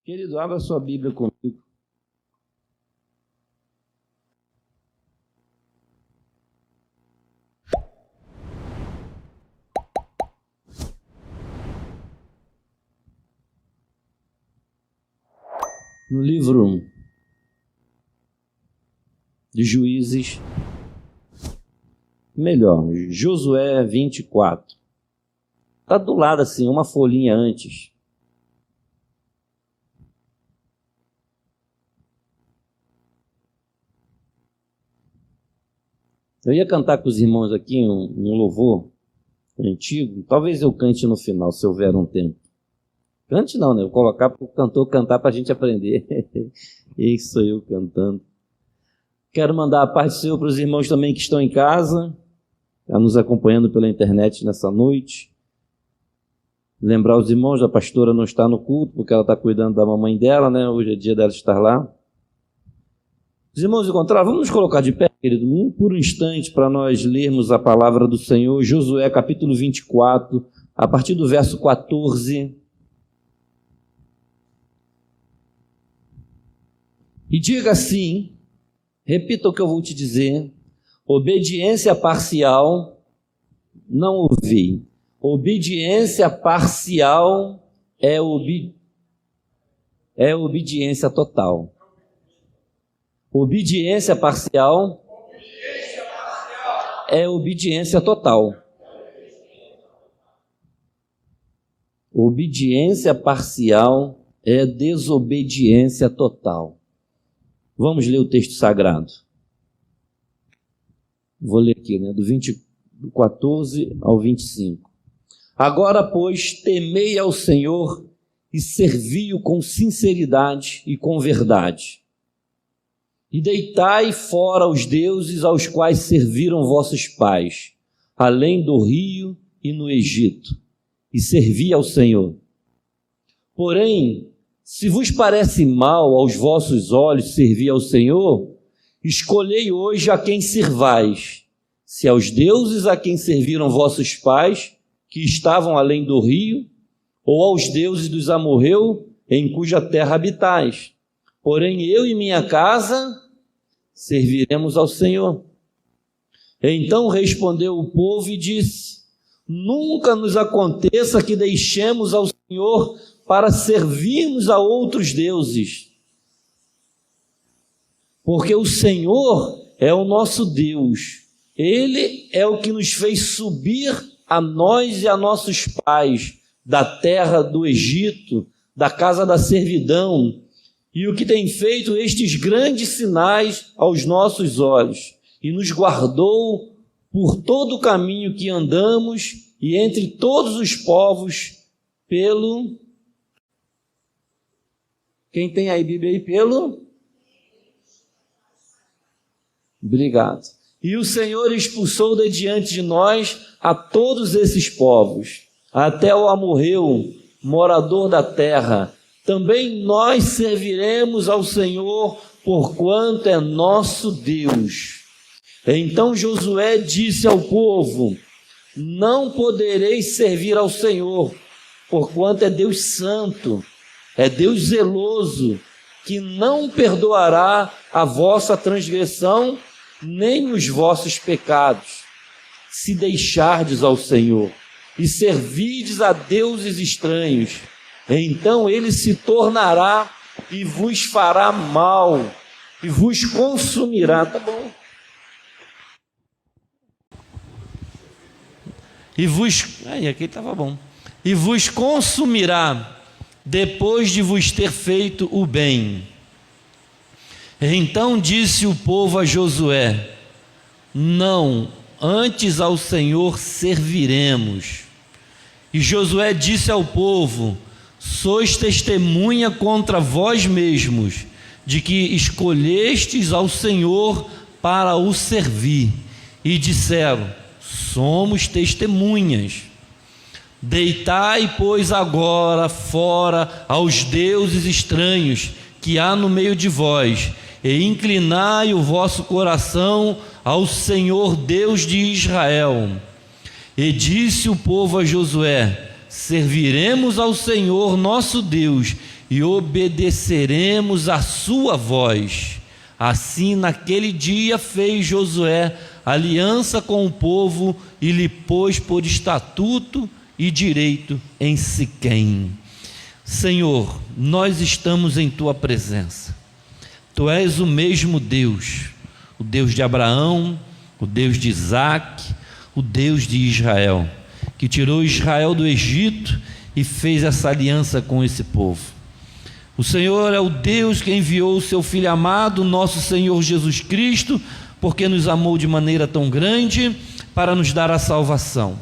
Querido, abra sua Bíblia comigo. No livro de Juízes, Josué 24. Está do lado assim, uma folhinha antes. Eu ia cantar com os irmãos aqui um louvor antigo, talvez eu cante no final, se houver um tempo. Cante não, né? Eu vou colocar para o cantor cantar para a gente aprender. Esse sou eu cantando. Quero mandar a paz do Senhor para os irmãos também que estão em casa, nos acompanhando pela internet nessa noite. Lembrar os irmãos, a pastora não está no culto, porque ela está cuidando da mamãe dela, né? Hoje é dia dela estar lá. Os irmãos encontraram, vamos nos colocar de pé, querido, por um instante, para nós lermos a palavra do Senhor, Josué capítulo 24, a partir do verso 14. E diga assim, repita o que eu vou te dizer: obediência parcial não ouvi. Obediência parcial é obediência total. Obediência parcial é obediência total. Obediência parcial é desobediência total. Vamos ler o texto sagrado. Vou ler aqui, né? Do 14 ao 25. Agora, pois, temei ao Senhor e servi-o com sinceridade e com verdade. E deitai fora os deuses aos quais serviram vossos pais, além do rio e no Egito, e servi ao Senhor. Porém, se vos parece mal aos vossos olhos servir ao Senhor, escolhei hoje a quem servais, se aos deuses a quem serviram vossos pais, que estavam além do rio, ou aos deuses dos amorreus, em cuja terra habitais. Porém, eu e minha casa serviremos ao Senhor. Então respondeu o povo e disse: nunca nos aconteça que deixemos ao Senhor para servirmos a outros deuses. Porque o Senhor é o nosso Deus. Ele é o que nos fez subir a nós e a nossos pais da terra do Egito, da casa da servidão, e o que tem feito estes grandes sinais aos nossos olhos, e nos guardou por todo o caminho que andamos, e entre todos os povos, pelo... Quem tem aí Bíblia aí? Pelo... Obrigado. E o Senhor expulsou de diante de nós a todos esses povos, até o amorreu, morador da terra. Também nós serviremos ao Senhor, porquanto é nosso Deus. Então Josué disse ao povo: não podereis servir ao Senhor, porquanto é Deus santo, é Deus zeloso, que não perdoará a vossa transgressão, nem os vossos pecados, se deixardes ao Senhor e servirdes a deuses estranhos. Então ele se tornará e vos fará mal, e vos consumirá. Tá bom. Aqui estava bom. E vos consumirá, depois de vos ter feito o bem. Então disse o povo a Josué: não, antes ao Senhor serviremos. E Josué disse ao povo: sois testemunha contra vós mesmos, de que escolhestes ao Senhor para o servir. E disseram: somos testemunhas. Deitai, pois, agora fora aos deuses estranhos que há no meio de vós, e inclinai o vosso coração ao Senhor Deus de Israel. E disse o povo a Josué: serviremos ao Senhor nosso Deus e obedeceremos a sua voz. Assim, naquele dia fez Josué aliança com o povo e lhe pôs por estatuto e direito em Siquém. Senhor, nós estamos em tua presença. Tu és o mesmo Deus, o Deus de Abraão, o Deus de Isaque, o Deus de Israel, que tirou Israel do Egito e fez essa aliança com esse povo. O Senhor é o Deus que enviou o seu Filho amado, nosso Senhor Jesus Cristo, porque nos amou de maneira tão grande para nos dar a salvação.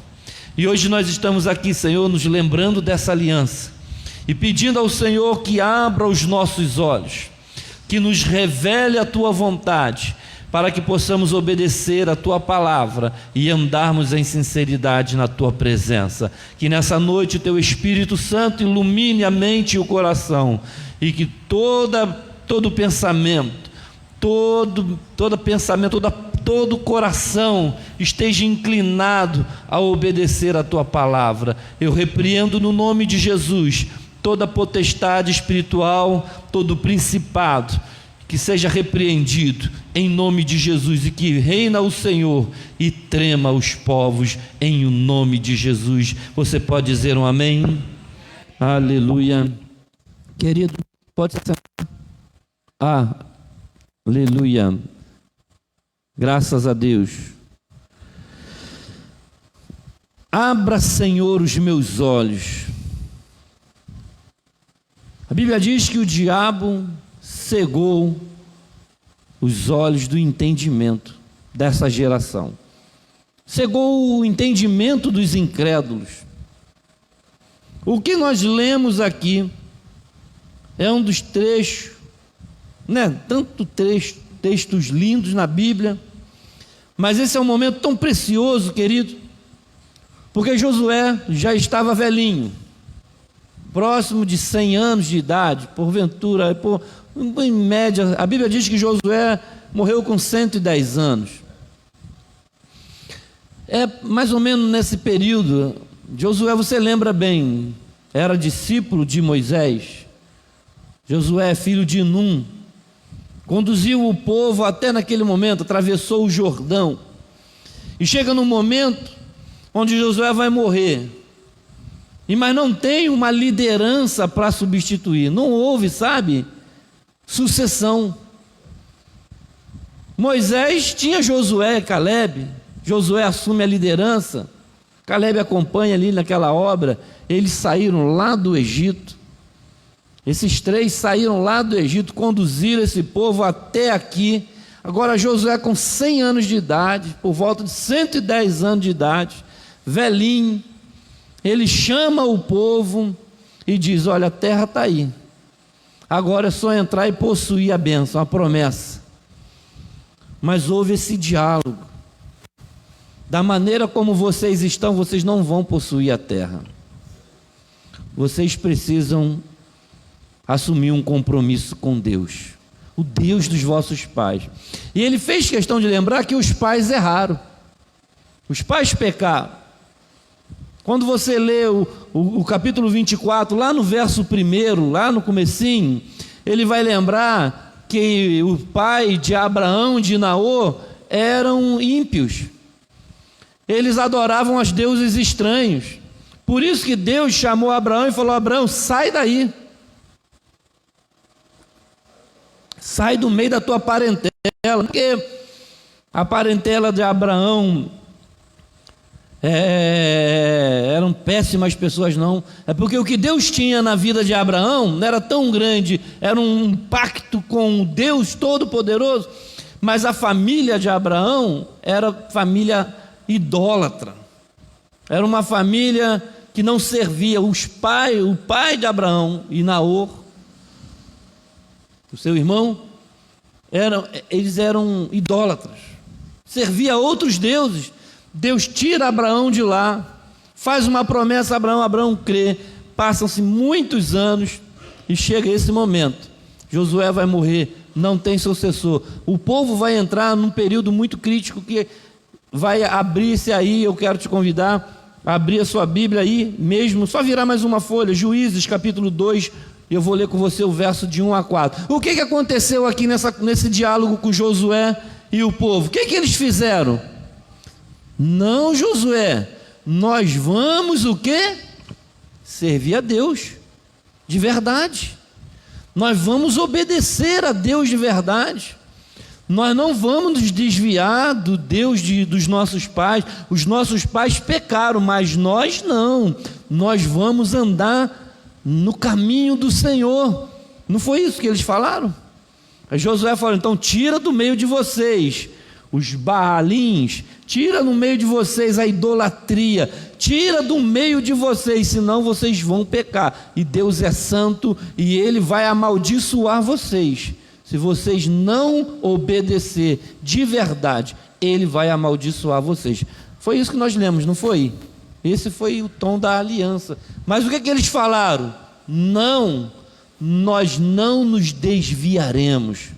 E hoje nós estamos aqui, Senhor, nos lembrando dessa aliança e pedindo ao Senhor que abra os nossos olhos, que nos revele a tua vontade, para que possamos obedecer a tua palavra e andarmos em sinceridade na tua presença. Que nessa noite o teu Espírito Santo ilumine a mente e o coração, e que todo pensamento, todo coração esteja inclinado a obedecer a tua palavra. Eu repreendo no nome de Jesus toda potestade espiritual, todo principado, que seja repreendido em nome de Jesus, e que reina o Senhor e trema os povos em o nome de Jesus. Você pode dizer um amém? Aleluia. Querido, pode sentar. Aleluia. Graças a Deus. Abra, Senhor, os meus olhos. A Bíblia diz que o diabo cegou os olhos do entendimento dessa geração, cegou o entendimento dos incrédulos. O que nós lemos aqui é um dos trechos, tanto textos lindos na Bíblia, mas esse é um momento tão precioso, querido, porque Josué já estava velhinho, próximo de 100 anos de idade, porventura, em média, a Bíblia diz que Josué morreu com 110 anos. É mais ou menos nesse período. Josué, você lembra bem, era discípulo de Moisés. Josué, filho de Num, conduziu o povo até naquele momento, atravessou o Jordão, e chega num momento onde Josué vai morrer, mas não tem uma liderança para substituir, não houve, sucessão. Moisés tinha Josué e Calebe. Josué assume a liderança, Calebe acompanha ali naquela obra. Eles saíram lá do Egito, esses três saíram lá do Egito, conduziram esse povo até aqui. Agora Josué com 100 anos de idade, por volta de 110 anos de idade, velhinho, ele chama o povo e diz: olha, a terra está aí, agora é só entrar e possuir a bênção, a promessa. Mas houve esse diálogo: da maneira como vocês estão, vocês não vão possuir a terra, vocês precisam assumir um compromisso com Deus, o Deus dos vossos pais. E ele fez questão de lembrar que os pais erraram, os pais pecaram. Quando você lê o capítulo 24, lá no verso 1, lá no comecinho, ele vai lembrar que o pai de Abraão, de Naor, eram ímpios. Eles adoravam aos deuses estranhos. Por isso que Deus chamou Abraão e falou: Abraão, sai daí. Sai do meio da tua parentela. Porque a parentela de Abraão eram péssimas pessoas, não. É porque o que Deus tinha na vida de Abraão não era tão grande, era um pacto com Deus Todo-Poderoso, mas a família de Abraão era família idólatra, era uma família que não servia. O pai de Abraão e Naor, o seu irmão, eles eram idólatras, servia a outros deuses. Deus tira Abraão de lá, faz uma promessa a Abraão, Abraão crê, passam-se muitos anos e chega esse momento, Josué vai morrer, não tem sucessor, o povo vai entrar num período muito crítico que vai abrir-se aí. Eu quero te convidar abrir a sua Bíblia aí mesmo, só virar mais uma folha, Juízes capítulo 2, eu vou ler com você o verso de 1 a 4. O que aconteceu aqui nesse diálogo com Josué e o povo? O que eles fizeram? Não, Josué, nós vamos o quê? Servir a Deus de verdade. Nós vamos obedecer a Deus de verdade. Nós não vamos nos desviar do Deus dos nossos pais. Os nossos pais pecaram, mas nós não. Nós vamos andar no caminho do Senhor. Não foi isso que eles falaram? Aí Josué falou, então tira do meio de vocês os Baalins, tira no meio de vocês a idolatria, tira do meio de vocês, senão vocês vão pecar. E Deus é santo e Ele vai amaldiçoar vocês. Se vocês não obedecer de verdade, Ele vai amaldiçoar vocês. Foi isso que nós lemos, não foi? Esse foi o tom da aliança. Mas o que eles falaram? Não, nós não nos desviaremos.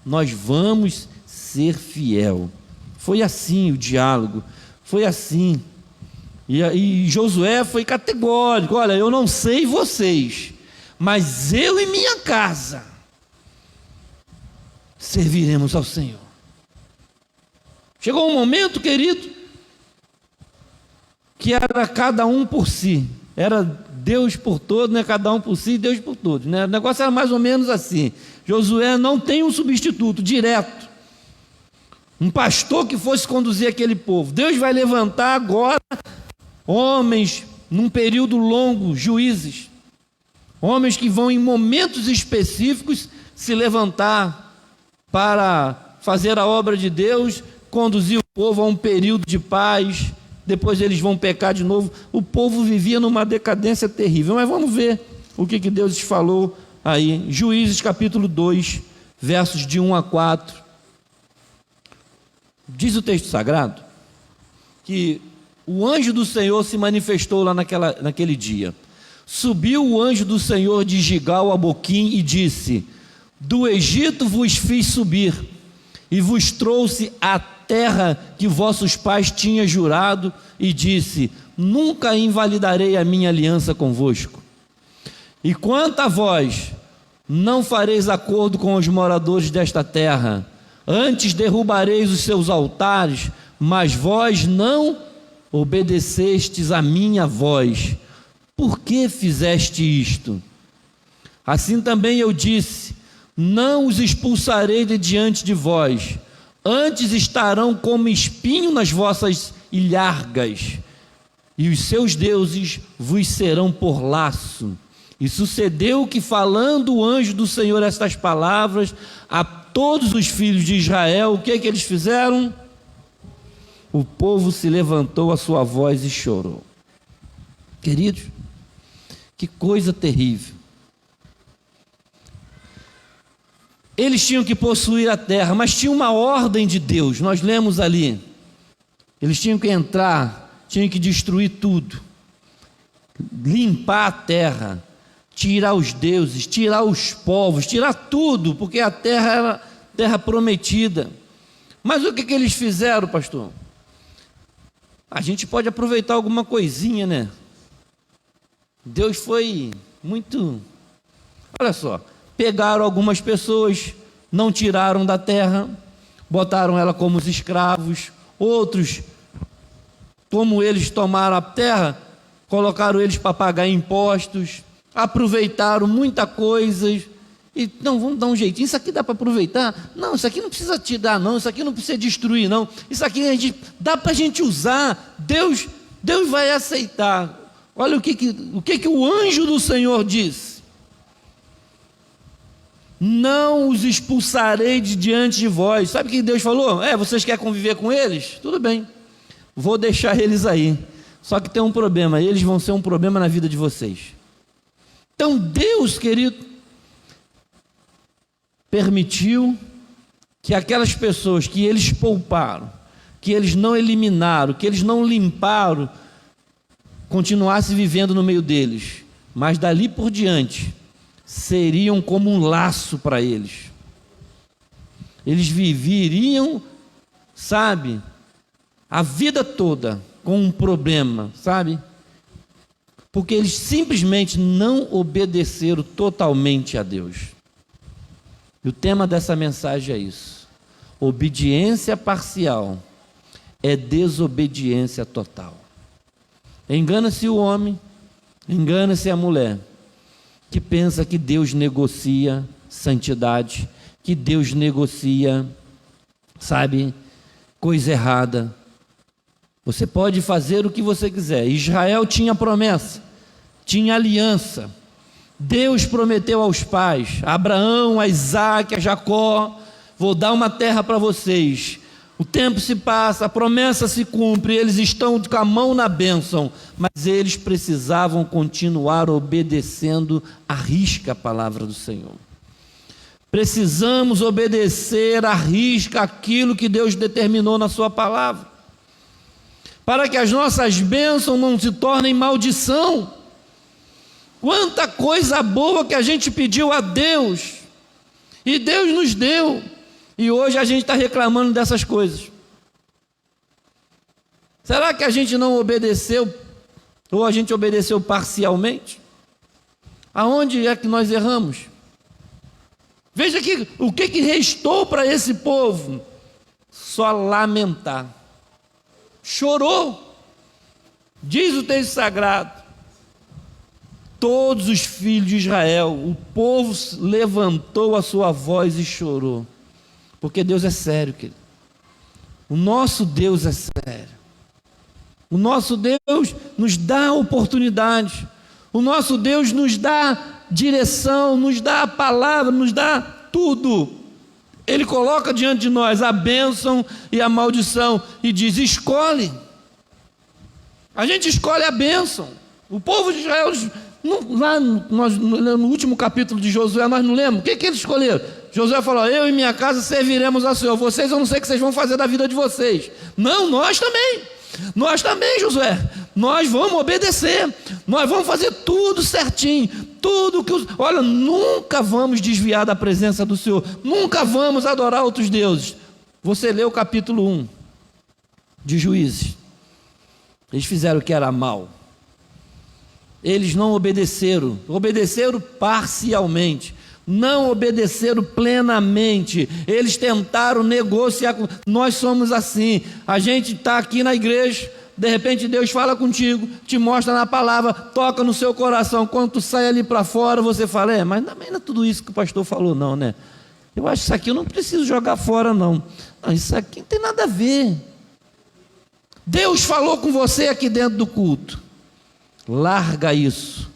Nós vamos ser fiel. Foi assim o diálogo. Foi assim. E Josué foi categórico. Olha, eu não sei vocês, mas eu e minha casa serviremos ao Senhor. Chegou um momento, querido, que era cada um por si. Era Deus por todos, né? Cada um por si e Deus por todos, né? O negócio era mais ou menos assim. Josué não tem um substituto direto, um pastor que fosse conduzir aquele povo. Deus vai levantar agora homens, num período longo, juízes, homens que vão em momentos específicos se levantar para fazer a obra de Deus, conduzir o povo a um período de paz. Depois eles vão pecar de novo. O povo vivia numa decadência terrível. Mas vamos ver o que Deus falou aí. Juízes capítulo 2, versos de 1 a 4. Diz o texto sagrado que o anjo do Senhor se manifestou lá naquele dia. Subiu o anjo do Senhor de Gigal a Boquim e disse: do Egito vos fiz subir e vos trouxe a terra que vossos pais tinham jurado, e disse: nunca invalidarei a minha aliança convosco. E quanto a vós, não fareis acordo com os moradores desta terra, antes derrubareis os seus altares, mas vós não obedecestes a minha voz. Por que fizeste isto? Assim também eu disse: não os expulsarei de diante de vós, antes estarão como espinho nas vossas ilhargas, e os seus deuses vos serão por laço. E sucedeu que, falando o anjo do Senhor estas palavras a todos os filhos de Israel, o que eles fizeram? O povo se levantou a sua voz e chorou. Queridos, que coisa terrível. Eles tinham que possuir a terra, mas tinha uma ordem de Deus, nós lemos ali. Eles tinham que entrar, tinham que destruir tudo, limpar a terra, tirar os deuses, tirar os povos, tirar tudo, porque a terra era terra prometida. Mas o que eles fizeram, pastor? A gente pode aproveitar alguma coisinha, né? Deus foi muito... Olha só, pegaram algumas pessoas, não tiraram da terra, botaram ela como os escravos. Outros, como eles tomaram a terra, colocaram eles para pagar impostos, aproveitaram muita coisa. E não, vamos dar um jeitinho, isso aqui dá para aproveitar? Não, isso aqui não precisa te dar não, isso aqui não precisa destruir não, isso aqui dá para a gente usar, Deus vai aceitar. Olha o que o anjo do Senhor diz: não os expulsarei de diante de vós. Sabe o que Deus falou? Vocês querem conviver com eles? Tudo bem, vou deixar eles aí, só que tem um problema, eles vão ser um problema na vida de vocês. Então Deus, querido, permitiu que aquelas pessoas que eles pouparam, que eles não eliminaram, que eles não limparam, continuassem vivendo no meio deles, mas dali por diante seriam como um laço para eles. Eles viveriam, sabe, a vida toda com um problema, sabe? Porque eles simplesmente não obedeceram totalmente a Deus. E o tema dessa mensagem é isso. Obediência parcial é desobediência total. Engana-se o homem, engana-se a mulher, que pensa que Deus negocia santidade, que Deus negocia, sabe, coisa errada. Você pode fazer o que você quiser. Israel tinha promessa, tinha aliança. Deus prometeu aos pais, a Abraão, a Isaac, a Jacó: vou dar uma terra para vocês. O tempo se passa, a promessa se cumpre, eles estão com a mão na bênção, mas eles precisavam continuar obedecendo à risca a palavra do Senhor. Precisamos obedecer à risca aquilo que Deus determinou na sua palavra, para que as nossas bênçãos não se tornem maldição. Quanta coisa boa que a gente pediu a Deus, e Deus nos deu, e hoje a gente está reclamando dessas coisas. Será que a gente não obedeceu, ou a gente obedeceu parcialmente? Aonde é que nós erramos? Veja que o que restou para esse povo? Só lamentar. Chorou. Diz o texto sagrado: todos os filhos de Israel, o povo levantou a sua voz e chorou. Porque Deus é sério, querido. O nosso Deus é sério. O nosso Deus nos dá oportunidade. O nosso Deus nos dá direção, nos dá a palavra, nos dá tudo. Ele coloca diante de nós a bênção e a maldição e diz: escolhe. A gente escolhe a bênção. O povo de Israel, lá no último capítulo de Josué, nós não lemos. O que eles escolheram? Josué falou: eu e minha casa serviremos ao Senhor. Vocês, eu não sei o que vocês vão fazer da vida de vocês. Não, nós também. Nós também, Josué. Nós vamos obedecer. Nós vamos fazer tudo certinho. Tudo que... Olha, nunca vamos desviar da presença do Senhor. Nunca vamos adorar outros deuses. Você lê o capítulo 1 de Juízes. Eles fizeram o que era mal. Eles não obedeceram. Obedeceram parcialmente. Não obedeceram plenamente. Eles tentaram negociar. Nós somos assim. A gente está aqui na igreja, de repente Deus fala contigo, te mostra na palavra, toca no seu coração. Quando tu sai ali para fora, você fala: mas também não é tudo isso que o pastor falou não, né? Eu acho que isso aqui eu não preciso jogar fora não. Não, isso aqui não tem nada a ver. Deus falou com você aqui dentro do culto. Larga isso.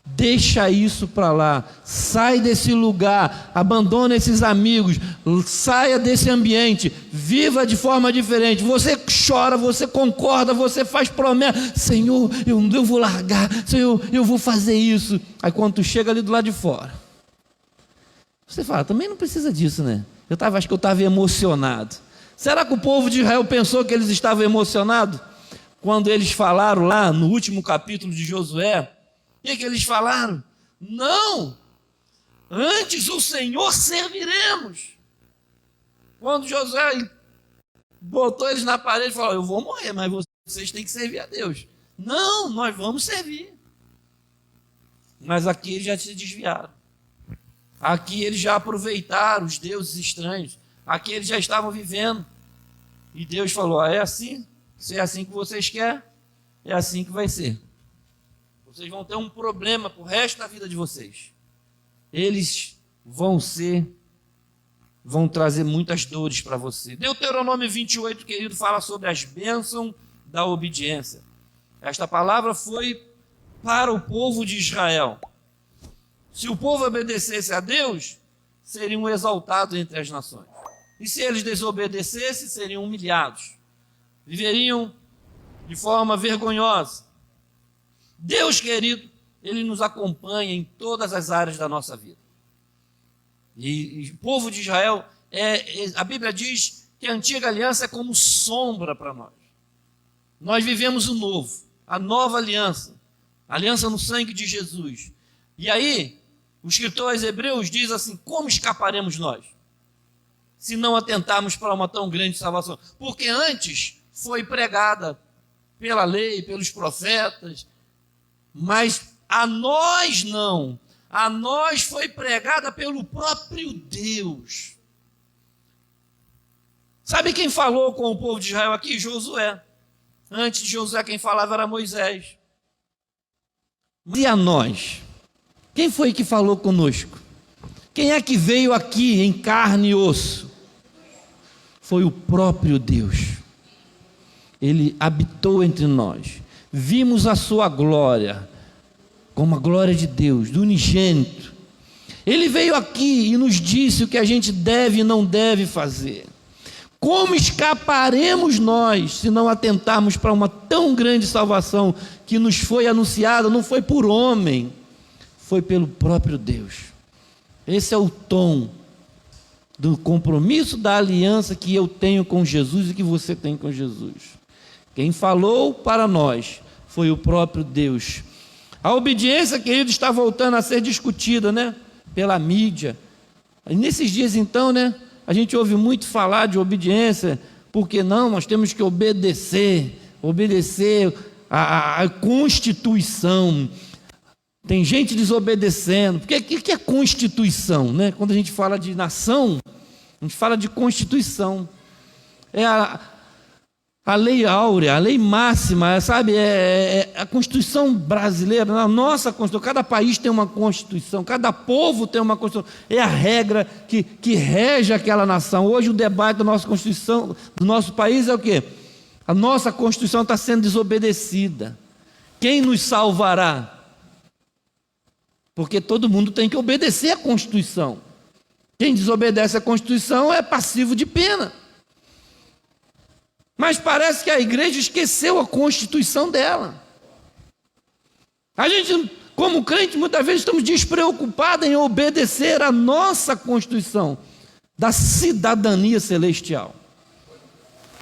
Deixa isso para lá, sai desse lugar, abandona esses amigos, saia desse ambiente, viva de forma diferente. Você chora, você concorda, você faz promessa: Senhor, eu vou largar, Senhor, eu vou fazer isso. Aí quando tu chega ali do lado de fora, você fala: também não precisa disso, né? Acho que eu estava emocionado. Será que o povo de Israel pensou que eles estavam emocionados? Quando eles falaram lá no último capítulo de Josué, o que eles falaram? Não, antes o Senhor serviremos. Quando Josué botou eles na parede, falou: eu vou morrer, mas vocês têm que servir a Deus. Não, nós vamos servir. Mas aqui eles já se desviaram. Aqui eles já aproveitaram os deuses estranhos. Aqui eles já estavam vivendo. E Deus falou: é assim? Se é assim que vocês querem, é assim que vai ser. Vocês vão ter um problema para o resto da vida de vocês. Eles vão trazer muitas dores para você. Deuteronômio 28, querido, fala sobre as bênçãos da obediência. Esta palavra foi para o povo de Israel. Se o povo obedecesse a Deus, seriam exaltados entre as nações. E se eles desobedecessem, seriam humilhados. Viveriam de forma vergonhosa. Deus, querido, Ele nos acompanha em todas as áreas da nossa vida. E o povo de Israel, a Bíblia diz que a antiga aliança é como sombra para nós. Nós vivemos o novo, a nova aliança, a aliança no sangue de Jesus. E aí, o escritor aos Hebreus diz assim: como escaparemos nós, se não atentarmos para uma tão grande salvação? Porque antes foi pregada pela lei, pelos profetas, mas a nós não. A nós foi pregada pelo próprio Deus. Sabe quem falou com o povo de Israel aqui? Josué. Antes de Josué, quem falava era Moisés. E a nós? Quem foi que falou conosco? Quem é que veio aqui em carne e osso? Foi o próprio Deus. Ele habitou entre nós. Vimos a sua glória, como a glória de Deus, do unigênito. Ele veio aqui e nos disse o que a gente deve e não deve fazer. Como escaparemos nós se não atentarmos para uma tão grande salvação que nos foi anunciada? Não foi por homem, foi pelo próprio Deus. Esse é o tom do compromisso da aliança que eu tenho com Jesus e que você tem com Jesus. Quem falou para nós foi o próprio Deus. A obediência, querido, está voltando a ser discutida, né? Pela mídia. E nesses dias, então, né? A gente ouve muito falar de obediência, porque não, nós temos que obedecer à Constituição. Tem gente desobedecendo. Porque o que é Constituição, né? Quando a gente fala de nação, a gente fala de Constituição. É a lei áurea, a lei máxima, sabe? É a Constituição brasileira, a nossa Constituição. Cada país tem uma Constituição, cada povo tem uma Constituição. É a regra que rege aquela nação. Hoje o debate da nossa Constituição, do nosso país é o quê? A nossa Constituição está sendo desobedecida. Quem nos salvará? Porque todo mundo tem que obedecer à Constituição. Quem desobedece à Constituição é passivo de pena. Mas parece que a igreja esqueceu a Constituição dela. A gente, como crente, muitas vezes estamos despreocupados em obedecer a nossa Constituição da cidadania celestial.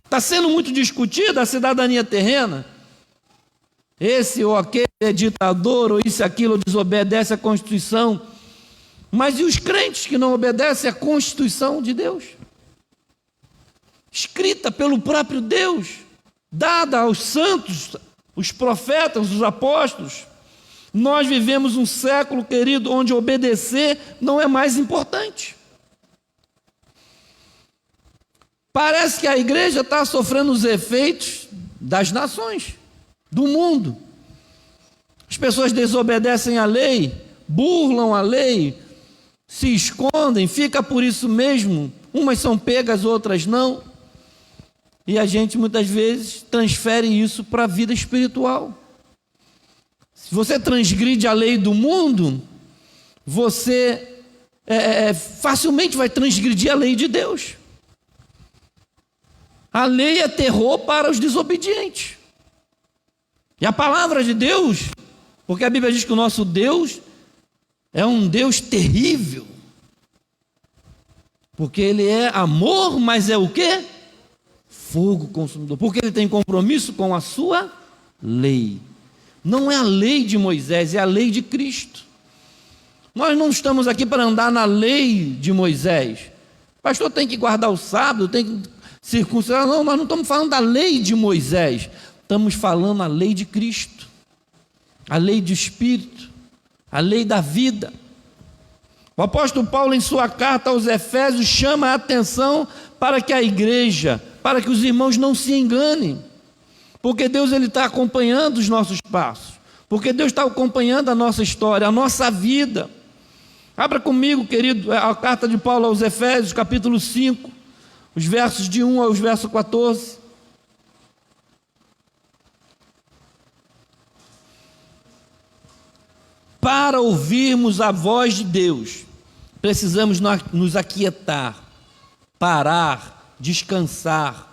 Está sendo muito discutida a cidadania terrena. Esse ou aquele é ditador, ou isso e aquilo, desobedece à Constituição. Mas e os crentes que não obedecem à Constituição de Deus? Escrita pelo próprio Deus, dada aos santos, os profetas, os apóstolos. Nós vivemos um século, querido, onde obedecer não é mais importante. Parece que a igreja está sofrendo os efeitos das nações, do mundo. As pessoas desobedecem a lei, burlam a lei, se escondem, fica por isso mesmo. Umas são pegas, outras não. E a gente muitas vezes transfere isso para a vida espiritual. Se você transgride a lei do mundo, você facilmente vai transgredir a lei de Deus. A lei é terror para os desobedientes. E a palavra de Deus, porque a Bíblia diz que o nosso Deus é um Deus terrível. Porque Ele é amor, mas é o quê? Fogo consumidor, porque ele tem compromisso com a sua lei. Não é a lei de Moisés, é a lei de Cristo. Nós não estamos aqui para andar na lei de Moisés. O pastor tem que guardar o sábado, tem que circuncidar. Não, nós não estamos falando da lei de Moisés. Estamos falando a lei de Cristo, a lei do Espírito, a lei da vida. O apóstolo Paulo, em sua carta aos Efésios, chama a atenção para que a igreja, para que os irmãos não se enganem, porque Deus está acompanhando os nossos passos, porque Deus está acompanhando a nossa história, a nossa vida. Abra comigo, querido, a carta de Paulo aos Efésios, capítulo 5, os versos de 1 aos versos 14. Para ouvirmos a voz de Deus, precisamos nos aquietar, parar, descansar.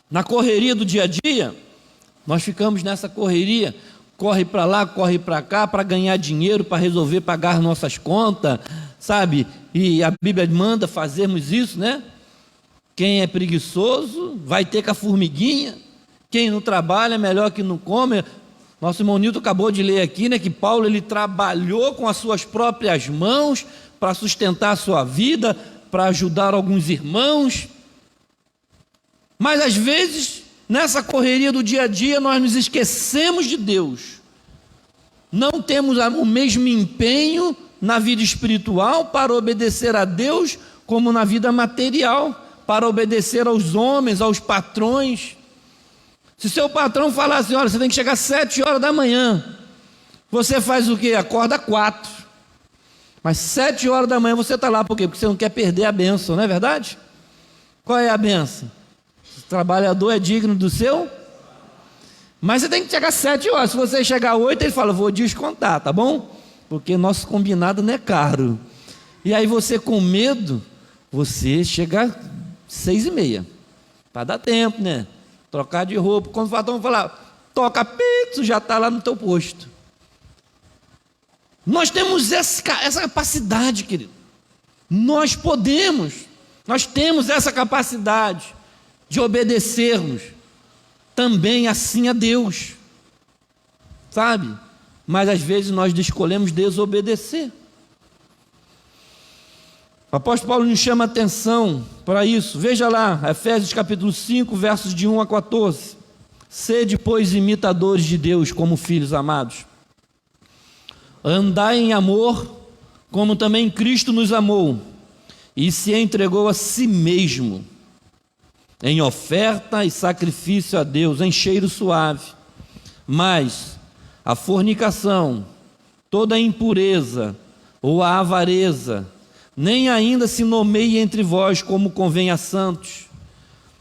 Na correria do dia a dia, nós ficamos nessa correria, corre para lá, corre para cá, para ganhar dinheiro, para resolver pagar nossas contas, sabe? E a Bíblia manda fazermos isso, né? Quem é preguiçoso vai ter com a formiguinha, quem não trabalha é melhor que não come. Nosso irmão Nilton acabou de ler aqui, né, que Paulo ele trabalhou com as suas próprias mãos para sustentar a sua vida, para ajudar alguns irmãos. Mas às vezes nessa correria do dia a dia, nós nos esquecemos de Deus. Não temos o mesmo empenho na vida espiritual para obedecer a Deus como na vida material, para obedecer aos homens, aos patrões. Se seu patrão falar assim, olha, você tem que chegar às 7 horas da manhã, você faz o quê? Acorda 4. Mas 7 horas da manhã você está lá, por quê? Porque você não quer perder a bênção, não é verdade? Qual é a bênção? O trabalhador é digno do seu? Mas você tem que chegar às 7 horas. Se você chegar às 8, ele fala, vou descontar, tá bom? Porque nosso combinado não é caro. E aí você com medo, você chega às 6h30, para dar tempo, né? Trocar de roupa. Quando o patrão falar, toca pizza, já está lá no teu posto. Nós temos essa capacidade, querido. Nós temos essa capacidade de obedecermos também assim a Deus, sabe? Mas às vezes nós escolhemos desobedecer. O apóstolo Paulo nos chama a atenção para isso. Veja lá, Efésios capítulo 5, versos de 1 a 14. Sede, pois, imitadores de Deus como filhos amados. Andai em amor, como também Cristo nos amou, e se entregou a si mesmo, em oferta e sacrifício a Deus, em cheiro suave. Mas a fornicação, toda a impureza ou a avareza, nem ainda se nomeie entre vós como convém a santos,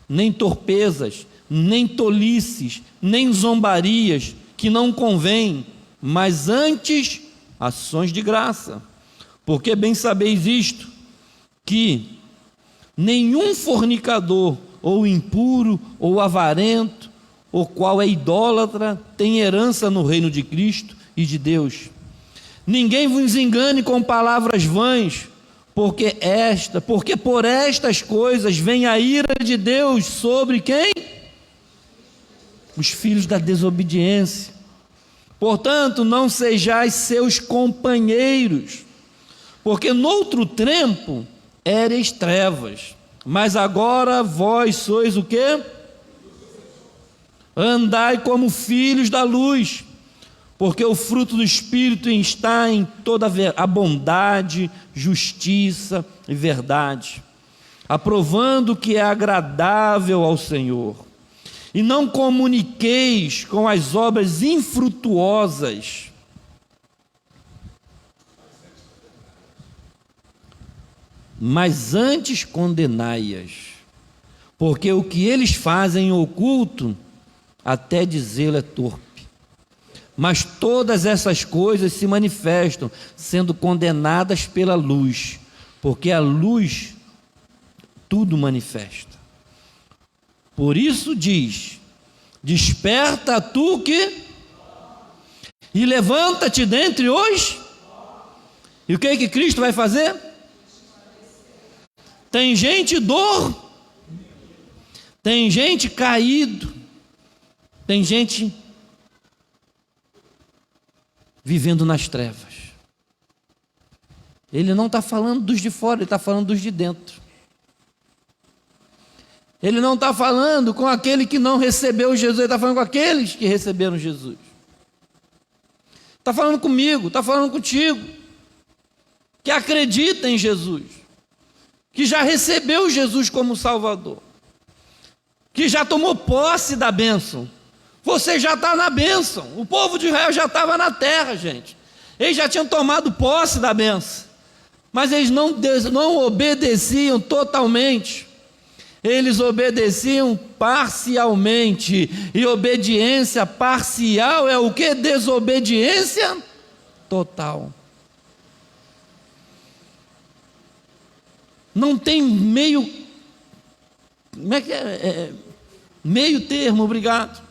nem torpezas, nem tolices, nem zombarias, que não convém, mas antes ações de graça. Porque bem sabeis isto, que nenhum fornicador, ou impuro, ou avarento, o qual é idólatra, tem herança no reino de Cristo e de Deus. Ninguém vos engane com palavras vãs, porque por estas coisas vem a ira de Deus sobre quem? Os filhos da desobediência. Portanto, não sejais seus companheiros, porque noutro tempo éreis trevas, mas agora vós sois o quê? Andai como filhos da luz, porque o fruto do Espírito está em toda a bondade, justiça e verdade, aprovando o que é agradável ao Senhor. E não comuniqueis com as obras infrutuosas, mas antes condenai-as, porque o que eles fazem em oculto, até dizê-lo é torpe. Mas todas essas coisas se manifestam, sendo condenadas pela luz, porque a luz tudo manifesta. Por isso diz, desperta tu que, e levanta-te dentre os, e o que Cristo vai fazer? Tem gente dor, tem gente caído, tem gente vivendo nas trevas. Ele não está falando dos de fora, ele está falando dos de dentro. Ele não está falando com aquele que não recebeu Jesus, ele está falando com aqueles que receberam Jesus. Está falando comigo, está falando contigo, que acredita em Jesus, que já recebeu Jesus como Salvador, que já tomou posse da bênção. Você já está na bênção. O povo de Israel já estava na terra, gente. Eles já tinham tomado posse da bênção, mas eles não obedeciam totalmente. Eles obedeciam parcialmente, e obediência parcial é o que? Desobediência total. Não tem meio, como é que meio termo, obrigado.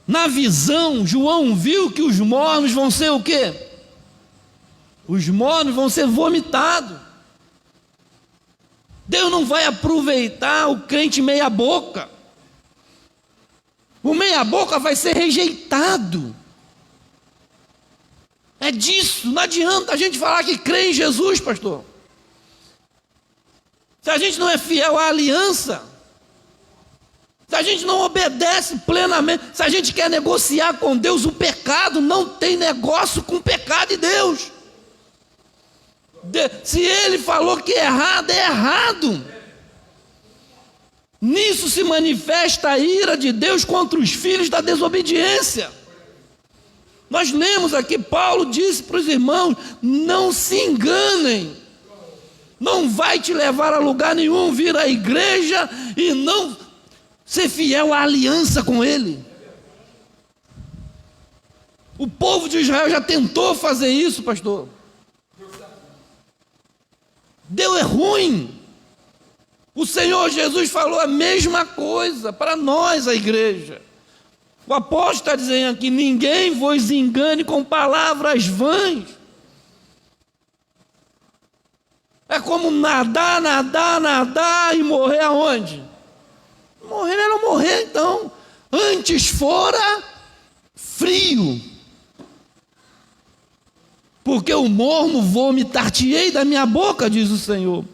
Na visão, João viu que os mornos vão ser o quê? Os mornos vão ser vomitados. Deus não vai aproveitar o crente meia boca. O meia boca vai ser rejeitado. É disso, não adianta a gente falar que crê em Jesus, pastor. Se a gente não é fiel à aliança, Se a gente não obedece plenamente, se a gente quer negociar com Deus o pecado, não tem negócio com o pecado de Deus. Se Ele falou que é errado, é errado. Nisso se manifesta a ira de Deus contra os filhos da desobediência. Nós lemos aqui, Paulo disse para os irmãos: não se enganem, não vai te levar a lugar nenhum vir à igreja e não ser fiel à aliança com Ele. O povo de Israel já tentou fazer isso, pastor. Deu ruim. O Senhor Jesus falou a mesma coisa para nós, a igreja. O apóstolo está dizendo aqui: ninguém vos engane com palavras vãs. É como nadar e morrer aonde? Morrer, melhor morrer então. Antes fora frio. Porque o mormo vomitar-te-ei da minha boca, diz o Senhor.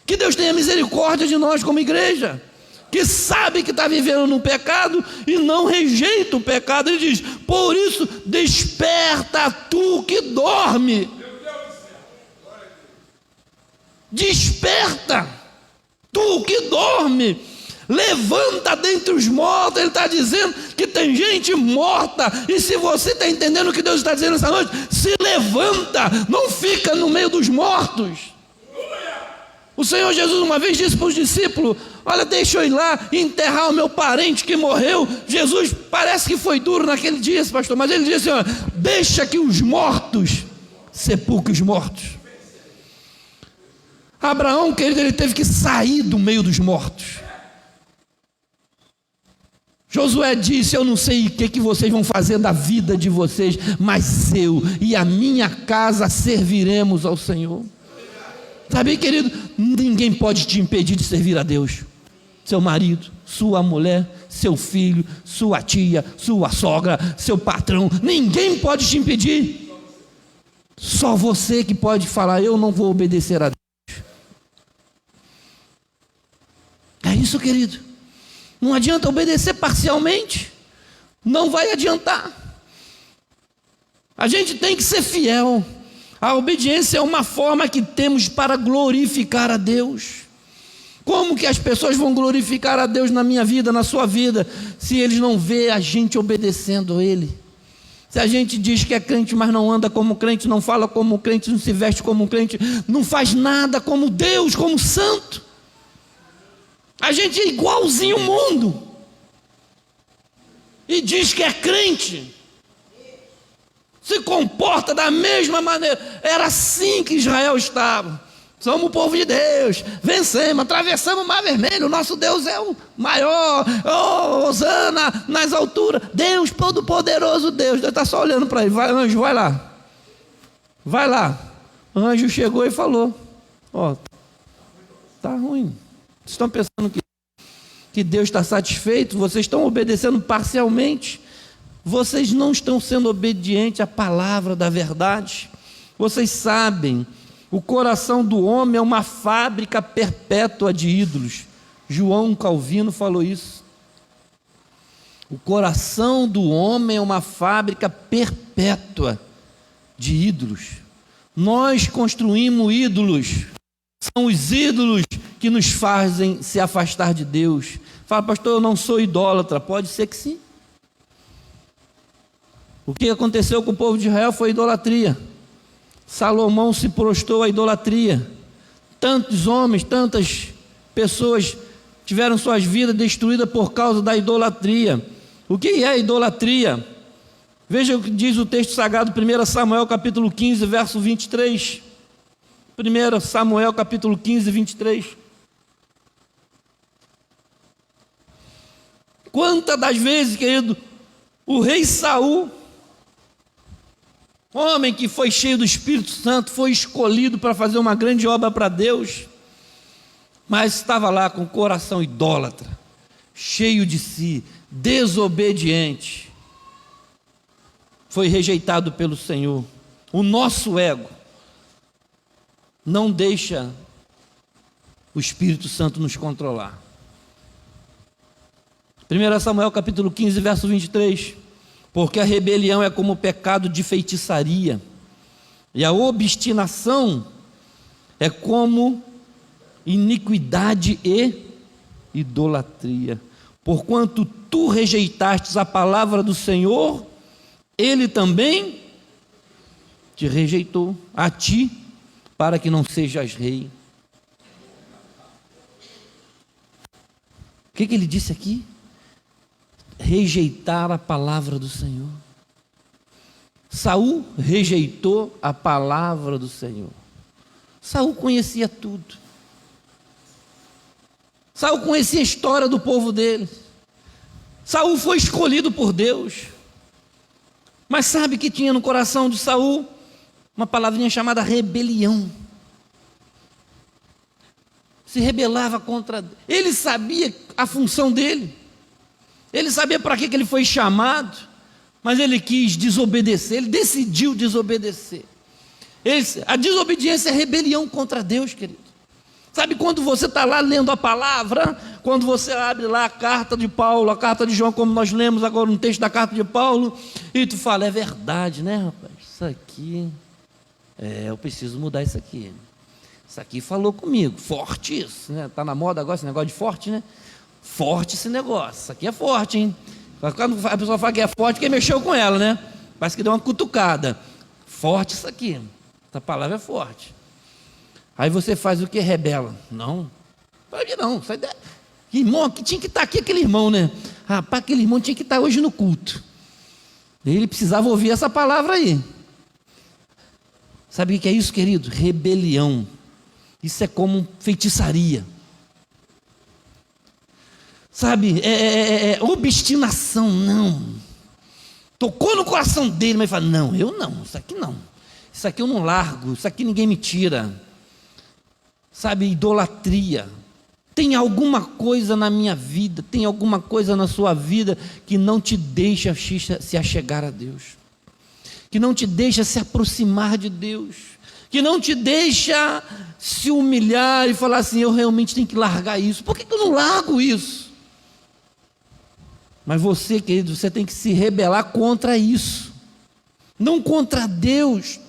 Que Deus tenha misericórdia de nós como igreja, que sabe que está vivendo no pecado e não rejeita o pecado. Ele diz: por isso desperta tu que dorme. Desperta tu que dorme, levanta dentre os mortos. Ele está dizendo que tem gente morta, e se você está entendendo o que Deus está dizendo essa noite, se levanta, não fica no meio dos mortos. O Senhor Jesus uma vez disse para os discípulos: olha, deixa eu ir lá e enterrar o meu parente que morreu. Jesus parece que foi duro naquele dia, pastor, mas ele disse assim: deixa que os mortos sepulquem os mortos. Abraão, querido, ele teve que sair do meio dos mortos. Josué disse: eu não sei o que vocês vão fazer da vida de vocês, mas eu e a minha casa serviremos ao Senhor. Sabe, querido, ninguém pode te impedir de servir a Deus. Seu marido, sua mulher, seu filho, sua tia, sua sogra, seu patrão, ninguém pode te impedir. Só você que pode falar: eu não vou obedecer a Deus. É isso, querido. Não adianta obedecer parcialmente, não vai adiantar. A gente tem que ser fiel. A obediência é uma forma que temos para glorificar a Deus. Como que as pessoas vão glorificar a Deus na minha vida, na sua vida, se eles não vê a gente obedecendo a Ele? Se a gente diz que é crente, mas não anda como crente, não fala como crente, não se veste como crente, não faz nada como Deus, como santo. A gente é igualzinho ao mundo e diz que é crente, se comporta da mesma maneira. Era assim que Israel estava. Somos o povo de Deus, vencemos, atravessamos o mar vermelho, o nosso Deus é o maior, Hosana nas alturas, Deus todo-poderoso, Deus está só olhando para ele. Vai, anjo, vai lá, o anjo chegou e falou: ó, está ruim. Vocês estão pensando que Deus está satisfeito? Vocês estão obedecendo parcialmente. Vocês não estão sendo obedientes à palavra da verdade. Vocês sabem, o coração do homem é uma fábrica perpétua de ídolos. João Calvino falou isso. O coração do homem é uma fábrica perpétua de ídolos. Nós construímos ídolos. São os ídolos que nos fazem se afastar de Deus. Fala: pastor, eu não sou idólatra. Pode ser que sim. O que aconteceu com o povo de Israel foi idolatria. Salomão se prostrou à idolatria. Tantos homens, tantas pessoas tiveram suas vidas destruídas por causa da idolatria. O que é idolatria? Veja o que diz o texto sagrado, 1 Samuel capítulo 15, verso 23. 1 Samuel capítulo 15, 23. Quantas das vezes, querido, o rei Saul, homem que foi cheio do Espírito Santo, foi escolhido para fazer uma grande obra para Deus, mas estava lá com o coração idólatra, cheio de si, desobediente, foi rejeitado pelo Senhor. O nosso ego não deixa o Espírito Santo nos controlar. 1 Samuel capítulo 15, verso 23. Porque a rebelião é como o pecado de feitiçaria, e a obstinação é como iniquidade e idolatria. Porquanto tu rejeitastes a palavra do Senhor, Ele também te rejeitou a ti, para que não sejas rei. O que ele disse aqui? Rejeitar a palavra do Senhor. Saul rejeitou a palavra do Senhor. Saul conhecia tudo. Saul conhecia a história do povo dele. Saul foi escolhido por Deus. Mas sabe que tinha no coração de Saul uma palavrinha chamada rebelião. Se rebelava contra... Ele sabia a função dele. Ele sabia para que ele foi chamado, mas ele quis desobedecer, ele decidiu desobedecer. A desobediência é rebelião contra Deus, querido. Sabe quando você está lá lendo a palavra, quando você abre lá a carta de Paulo, a carta de João, como nós lemos agora no texto da carta de Paulo, e tu fala, é verdade, né, rapaz? Isso aqui, eu preciso mudar isso aqui. Isso aqui falou comigo, forte isso, né? Está na moda agora esse negócio de forte, né? Forte esse negócio, isso aqui é forte, hein? Quando a pessoa fala que é forte, quem mexeu com ela, né? Parece que deu uma cutucada. Forte isso aqui, essa palavra é forte. Aí você faz o que? Rebela. Não, não. Irmão, que tinha que estar aqui aquele irmão, né? Rapaz, aquele irmão tinha que estar hoje no culto. Ele precisava ouvir essa palavra aí. Sabe o que é isso, querido? Rebelião. Isso é como feitiçaria. Sabe, obstinação, não. Tocou no coração dele, mas fala, não, eu não, isso aqui não. Isso aqui eu não largo, isso aqui ninguém me tira. Sabe, idolatria. Tem alguma coisa na minha vida, tem alguma coisa na sua vida que não te deixa se achegar a Deus, que não te deixa se aproximar de Deus, que não te deixa se humilhar e falar assim, eu realmente tenho que largar isso. Por que eu não largo isso? Mas você, querido, você tem que se rebelar contra isso, não contra Deus.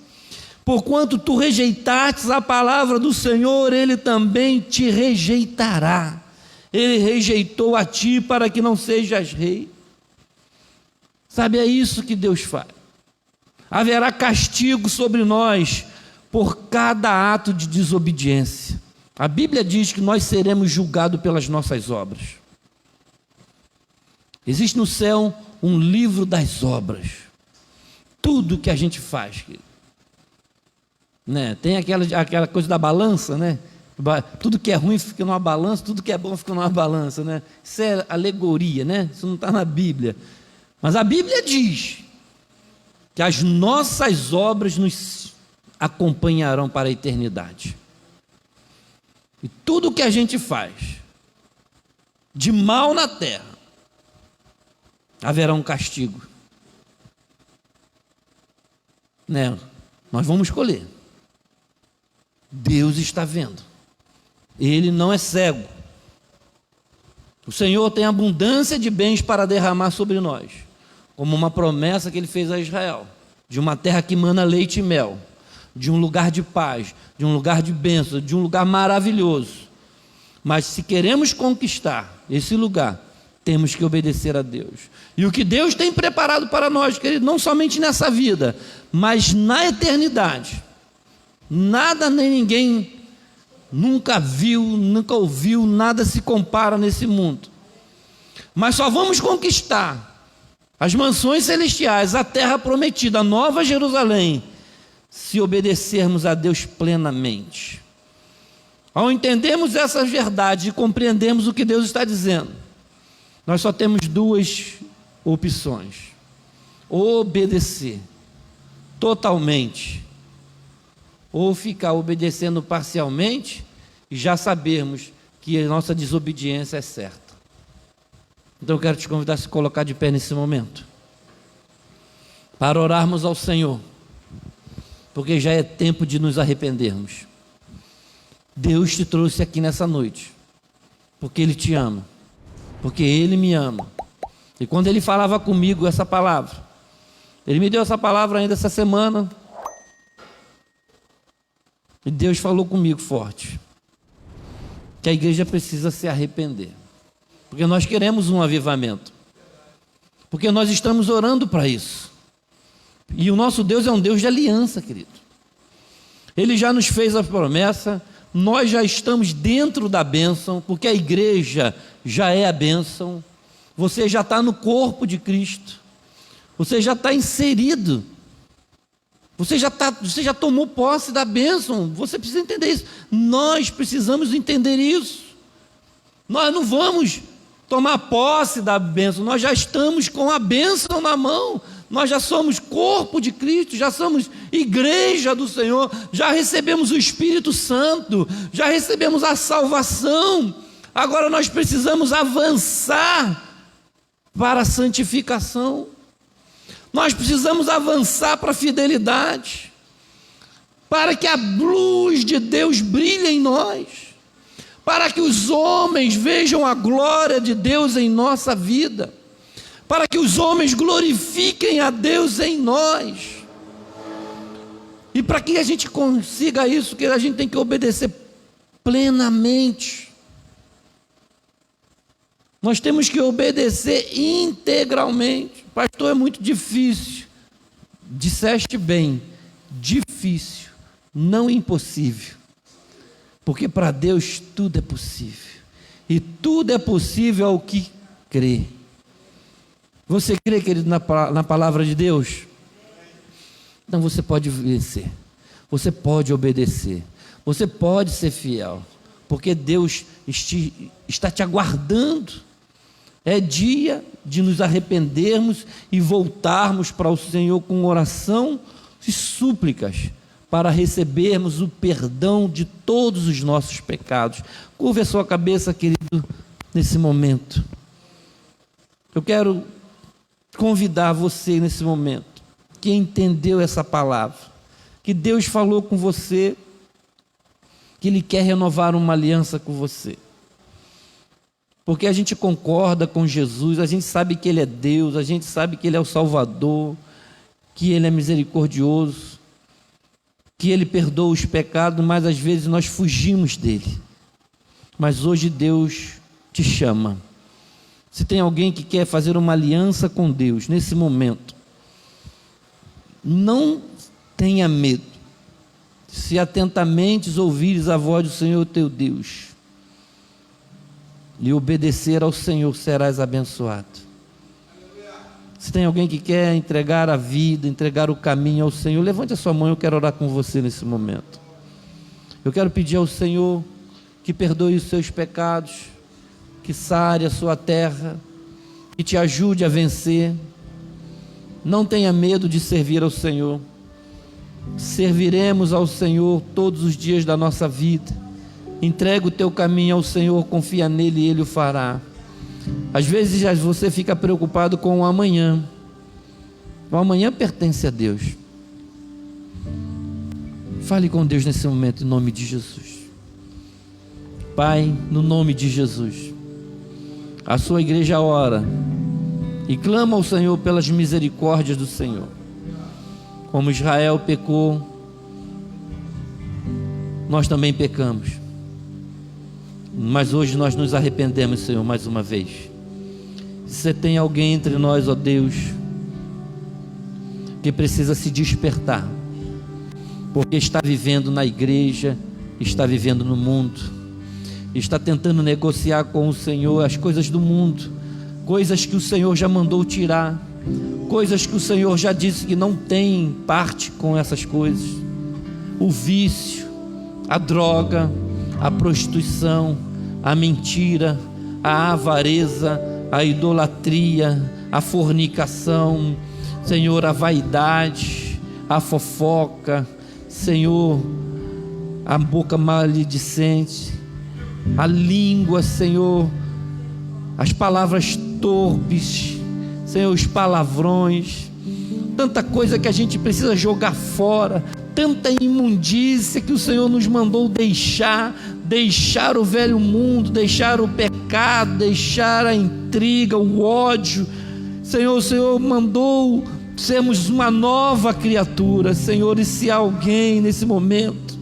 Porquanto tu rejeitastes a palavra do Senhor, Ele também te rejeitará. Ele rejeitou a ti para que não sejas rei. Sabe, é isso que Deus faz. Haverá castigo sobre nós por cada ato de desobediência. A Bíblia diz que nós seremos julgados pelas nossas obras. Existe no céu um livro das obras. Tudo que a gente faz, querido. Né? Tem aquela coisa da balança, né? Tudo que é ruim fica numa balança, tudo que é bom fica numa balança, né? Isso é alegoria, né? Isso não está na Bíblia. Mas a Bíblia diz que as nossas obras nos acompanharão para a eternidade. E tudo que a gente faz de mal na terra, haverá um castigo. Né? Nós vamos escolher. Deus está vendo. Ele não é cego. O Senhor tem abundância de bens para derramar sobre nós, como uma promessa que Ele fez a Israel, de uma terra que mana leite e mel, de um lugar de paz, de um lugar de bênção, de um lugar maravilhoso. Mas se queremos conquistar esse lugar, temos que obedecer a Deus. E o que Deus tem preparado para nós, querido, não somente nessa vida, mas na eternidade, nada nem ninguém nunca viu, nunca ouviu, nada se compara nesse mundo. Mas só vamos conquistar as mansões celestiais, a terra prometida, a nova Jerusalém, se obedecermos a Deus plenamente. Ao entendermos essas verdades e compreendermos o que Deus está dizendo, nós só temos duas opções: obedecer totalmente, ou ficar obedecendo parcialmente e já sabermos que a nossa desobediência é certa. Então eu quero te convidar a se colocar de pé nesse momento, para orarmos ao Senhor, porque já é tempo de nos arrependermos. Deus te trouxe aqui nessa noite, porque Ele te ama, porque Ele me ama. E quando Ele falava comigo essa palavra, Ele me deu essa palavra ainda essa semana, e Deus falou comigo forte, que a igreja precisa se arrepender, porque nós queremos um avivamento, porque nós estamos orando para isso, e o nosso Deus é um Deus de aliança, querido. Ele já nos fez a promessa, nós já estamos dentro da bênção, porque a igreja já é a bênção, você já está no corpo de Cristo, você já está inserido, você já tomou posse da bênção, você precisa entender isso, nós precisamos entender isso, nós não vamos tomar posse da bênção, nós já estamos com a bênção na mão, nós já somos corpo de Cristo, já somos igreja do Senhor, já recebemos o Espírito Santo, já recebemos a salvação, agora nós precisamos avançar para a santificação, nós precisamos avançar para a fidelidade, para que a luz de Deus brilhe em nós, para que os homens vejam a glória de Deus em nossa vida, para que os homens glorifiquem a Deus em nós, e para que a gente consiga isso, que a gente tem que obedecer plenamente, nós temos que obedecer integralmente. Pastor, é muito difícil. Disseste bem, difícil, não impossível, porque para Deus tudo é possível, e tudo é possível ao que crê. Você crê, querido, na palavra de Deus? Então você pode vencer, você pode obedecer, você pode ser fiel, porque Deus está te aguardando. É dia de nos arrependermos e voltarmos para o Senhor com oração e súplicas, para recebermos o perdão de todos os nossos pecados. Curva a sua cabeça, querido, nesse momento. Eu quero convidar você nesse momento, que entendeu essa palavra, que Deus falou com você, que Ele quer renovar uma aliança com você, porque a gente concorda com Jesus, a gente sabe que Ele é Deus, a gente sabe que Ele é o Salvador, que Ele é misericordioso, que Ele perdoa os pecados, mas às vezes nós fugimos dEle. Mas hoje Deus te chama. Se tem alguém que quer fazer uma aliança com Deus nesse momento, não tenha medo. Se atentamente ouvires a voz do Senhor teu Deus e obedecer ao Senhor, serás abençoado. Se tem alguém que quer entregar a vida, entregar o caminho ao Senhor, levante a sua mão, eu quero orar com você nesse momento. Eu quero pedir ao Senhor que perdoe os seus pecados, que sare a sua terra, que te ajude a vencer. Não tenha medo de servir ao Senhor. Serviremos ao Senhor todos os dias da nossa vida. Entrega o teu caminho ao Senhor, confia nele e Ele o fará. Às vezes você fica preocupado com o amanhã. O amanhã pertence a Deus. Fale com Deus nesse momento, em nome de Jesus. Pai, no nome de Jesus, a sua igreja ora e clama ao Senhor pelas misericórdias do Senhor. Como Israel pecou, nós também pecamos, mas hoje nós nos arrependemos, Senhor, mais uma vez. Se você tem alguém entre nós, ó Deus, que precisa se despertar, porque está vivendo na igreja, está vivendo no mundo, está tentando negociar com o Senhor as coisas do mundo, coisas que o Senhor já mandou tirar, coisas que o Senhor já disse que não tem parte com essas coisas, o vício, a droga, a prostituição, a mentira, a avareza, a idolatria, a fornicação, Senhor, a vaidade, a fofoca, Senhor, a boca maledicente, a língua, Senhor, as palavras torpes, Senhor, os palavrões, tanta coisa que a gente precisa jogar fora, tanta imundícia que o Senhor nos mandou deixar, deixar o velho mundo, deixar o pecado, deixar a intriga, o ódio. Senhor, o Senhor mandou sermos uma nova criatura, Senhor, e se há alguém nesse momento,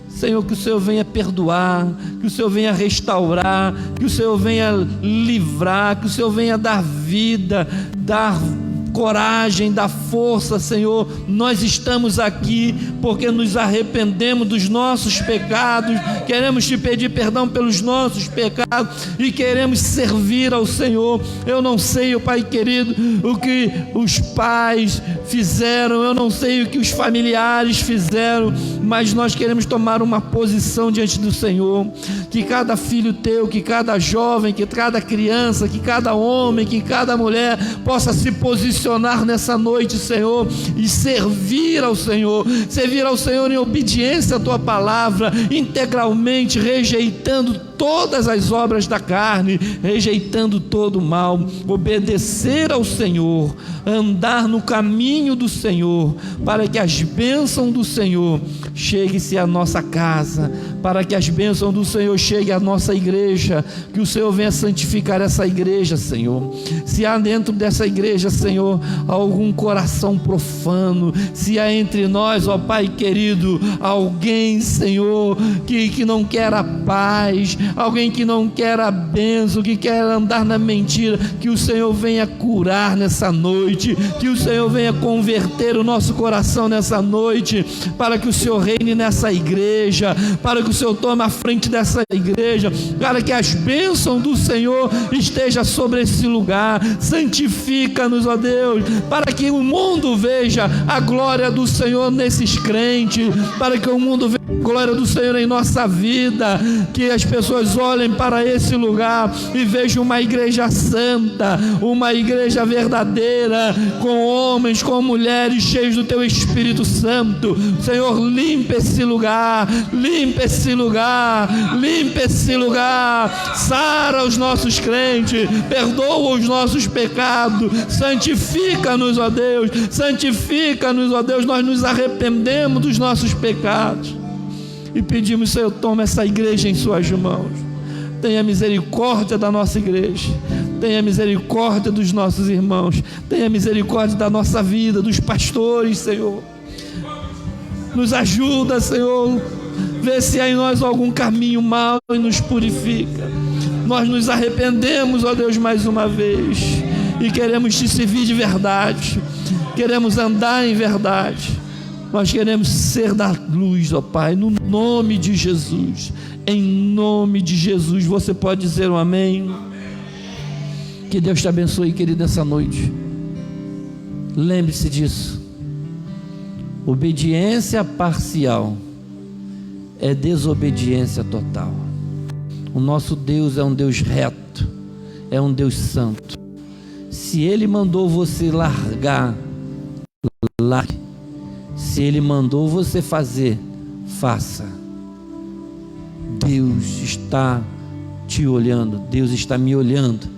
Senhor, que o Senhor venha perdoar, que o Senhor venha restaurar, que o Senhor venha livrar, que o Senhor venha dar vida, dar coragem, dar força, Senhor. Nós estamos aqui porque nos arrependemos dos nossos pecados, queremos te pedir perdão pelos nossos pecados e queremos servir ao Senhor. Eu não sei, Pai querido, o que os pais fizeram, eu não sei o que os familiares fizeram, mas nós queremos tomar uma posição diante do Senhor, que cada filho teu, que cada jovem, que cada criança, que cada homem, que cada mulher possa se posicionar nessa noite, Senhor, e servir ao Senhor em obediência à tua palavra, integralmente, rejeitando todas as obras da carne, rejeitando todo o mal, obedecer ao Senhor, andar no caminho do Senhor, para que as bênçãos do Senhor cheguem-se à nossa casa, para que as bênçãos do Senhor cheguem à nossa igreja, que o Senhor venha santificar essa igreja, Senhor. Se há dentro dessa igreja, Senhor, algum coração profano, se há entre nós, ó Pai querido, alguém, Senhor, que não quer a paz, alguém que não quer a bênção, que quer andar na mentira, que o Senhor venha curar nessa noite, que o Senhor venha converter o nosso coração nessa noite, para que o Senhor reine nessa igreja, para que o Senhor tome a frente dessa igreja, para que as bênçãos do Senhor estejam sobre esse lugar. Santifica-nos, ó Deus, para que o mundo veja a glória do Senhor nesses crentes, para que o mundo veja a glória do Senhor em nossa vida, que as pessoas olhem para esse lugar e vejam uma igreja santa, uma igreja verdadeira, com homens, com mulheres cheios do teu Espírito Santo. Senhor, limpa esse lugar, limpa esse lugar, limpa esse lugar, sara os nossos crentes, perdoa os nossos pecados, santifica-nos, ó Deus, santifica-nos, ó Deus. Nós nos arrependemos dos nossos pecados e pedimos, Senhor, toma essa igreja em suas mãos. Tenha misericórdia da nossa igreja, tenha misericórdia dos nossos irmãos, tenha misericórdia da nossa vida, dos pastores, Senhor. Nos ajuda, Senhor, vê se há em nós algum caminho mau e nos purifica. Nós nos arrependemos, ó Deus, mais uma vez, e queremos te servir de verdade, queremos andar em verdade. Nós queremos ser da luz, ó Pai, no nome de Jesus, em nome de Jesus. Você pode dizer um amém? Que Deus te abençoe, querido, essa noite. Lembre-se disso. Obediência parcial é desobediência total. O nosso Deus é um Deus reto, é um Deus santo. Se Ele mandou você largar, largue. Se Ele mandou você fazer, faça. Deus está te olhando, Deus está me olhando.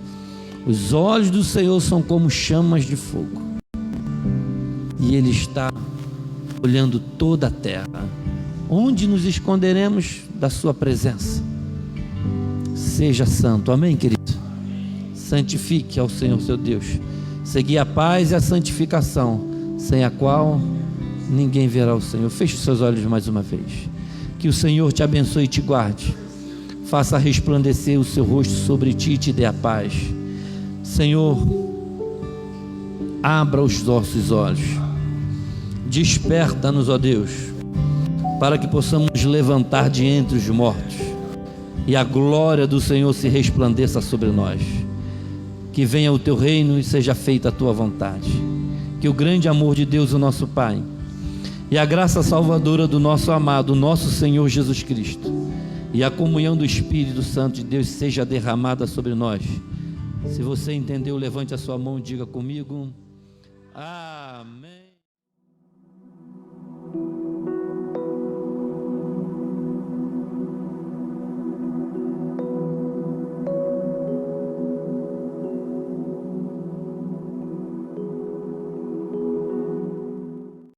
Os olhos do Senhor são como chamas de fogo, e Ele está olhando toda a terra. Onde nos esconderemos da sua presença? Seja santo, amém, querido? Santifique ao Senhor seu Deus. Segui a paz e a santificação, sem a qual ninguém verá o Senhor. Feche os seus olhos mais uma vez. Que o Senhor te abençoe e te guarde, faça resplandecer o seu rosto sobre ti e te dê a paz. Senhor, abra os nossos olhos, desperta-nos, ó Deus, para que possamos levantar de entre os mortos e a glória do Senhor se resplandeça sobre nós. Que venha o teu reino e seja feita a tua vontade. Que o grande amor de Deus, o nosso Pai, e a graça salvadora do nosso amado, nosso Senhor Jesus Cristo, e a comunhão do Espírito Santo de Deus seja derramada sobre nós. Se você entendeu, levante a sua mão e diga comigo: amém.